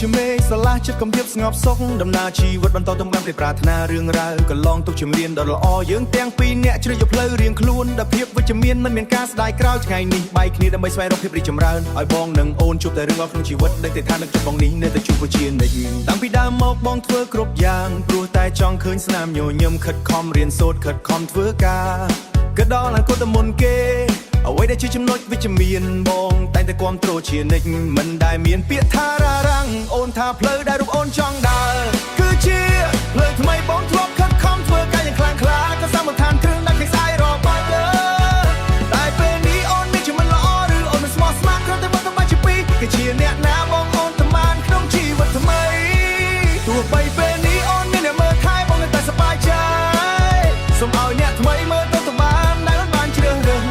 ជាមេស្រឡះចិត្តកំៀបស្ងប់សុខដំណើរជីវិតបន្តទៅបានតែប្រាថ្នារឿងរ៉ាវកន្លងទុកជំនាញដ៏ល្អយើងទាំងពីរអ្នកជ្រើសយកផ្លូវរៀងខ្លួនដែលភាពវិជ្ជមានមិនមានការស្ដាយក្រោយថ្ងៃនេះបែកគ្នាដើម្បីស្វែងរកភាពរីកចម្រើនឲ្យបងនិងអូនជួបតែរឿងល្អក្នុងជីវិតដែលតែថានឹងជួបបងនេះនៅតែជួបជានិច្ចតាំងពីដើមមកបងធ្វើគ្រប់យ៉ាងព្រោះតែចង់ឃើញស្នាមញញឹមខិតខំរៀនសូត្រខិតខំធ្វើការក៏ដល់អនាគតមុនគេអ្វីដែលជាចំណុចវិជ្ជមានបងតែងតែគាំទ្រជានិច្ចមិនដែលមានពាក្យថារារាំងអូនថាផ្លូវដែលរូបអូនចង់ដើរគឺជាផ្លូវថ្មីបងធ្លាប់ខិតខំធ្វើការយ៉ាងខ្លាំងក្លាក៏សមដ្ឋានគ្រឿងដែលគេស្អែករកបានលើតែពេលនេះអូនមានជាមិនល្អឬអូនមិនស្មោះស្ម័គ្រគ្រាន់តែមកទៅជាពីរគឺជាអ្នកណាបងអូនតាមបានក្នុងជីវិតថ្មីទោះបីពេលនេះអូនមានអ្នកមើលថែបងនៅតែសប្បាយใจសូមឲ្យអ្នកថ្មីមើលទៅតាមដែលអូនបានជ្រើសរើស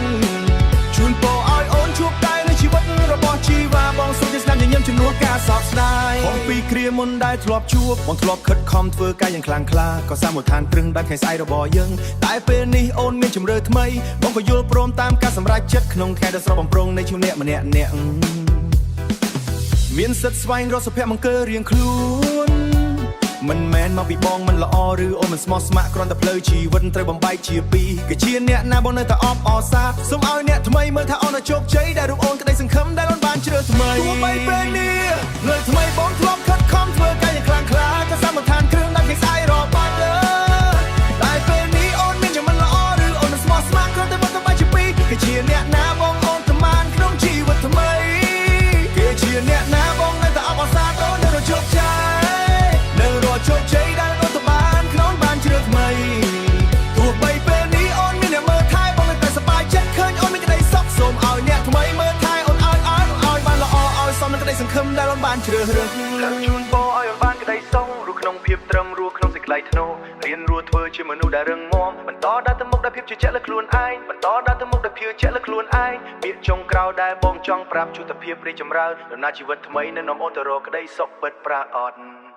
ជូនពរឲ្យអូនជួបតែនៅជីវិតរបស់ជីវ៉ាបងសូមជាស្នាមញញឹមជំនួសការសោកស្ដាយខុសពីគ្រាមុនដែលធ្លាប់ជួបបងធ្លាប់ខិតខំធ្វើការយ៉ាងខ្លាំងក្លាក៏សមដ្ឋានព្រឹងបែបថ្ងៃស្អែករបស់យើងតែពេលនេះអូនមានជំរឿថ្មីបងក៏យល់ព្រមតាមការសម្រេចចិត្តក្នុងខែដ៏ស្រស់បំព្រងនៃជីវិតម្នាក់មានសិទ្ធិស្វែងរកសុភមង្គលរៀងខ្លួនមិនមែនមកពីបងមិនល្អឬអូនមិនស្មោះស្ម័គ្រគ្រាន់តែផ្លូវជីវិតត្រូវបំបែកជាពីរក៏ជាអ្នកណាបងនៅតែអបអរសាសូមឲ្យអ្នកថ្មីមើលថាអូនជោគជ័យដែលរូបអូនក្តីសង្ឃឹមដែលអូនបានជ្រើសថ្មីទោះបីពេលនេះលើថ្មីបងធ្លាប់ខិតខំធ្វើការយ៉ាងខ្លាំងក្លាក៏សមដ្ឋានគ្រឿងដែលគេស្អែករកបានលើតែពេលនេះអូនមានជាមិនល្អឬអូនមិនស្មោះស្ម័គ្រគ្រាន់តែមកទៅបែកជាពីរក៏ជាអ្នកណាបងអូនតាមបានក្នុងជីវិតថ្មីគេជាអ្នកណាបងនៅតែអបអរសាអូននៅជោគជ័យជោគជ័យដែលអូនទៅបានក្នុងបានជ្រើសថ្មីទោះបីពេលនេះអូនមានអ្នកមើលថែបងនៅតែសប្បាយចិត្តឃើញអូនមានក្តីសុខសូមឲ្យអ្នកថ្មីមើលថែអូនឲ្យបានល្អឲ្យសមនឹងក្តីសង្ឃឹមដែលអូនបានជ្រើសរើសលើកជូនពរឲ្យអូនបានក្តីសុខរស់ក្នុងភាពត្រឹមរស់ក្នុងសេចក្តីថ្នូររៀនរស់ធ្វើជាមនុស្សដែលរឹងមាំបន្តដើរទៅមុខដោយភាពជឿជាក់លើខ្លួនឯងបន្តដើរទៅមុខដោយភាពជឿជាក់លើខ្លួនឯងពាក្យចុងក្រោយដែលបងចង់ប្រាប់ជួបតែភាពរីកចម្រើនដំណើរជីវិតថ្មីនៅនាំអូនទៅរកក្តីសុខពិតប្រាកដ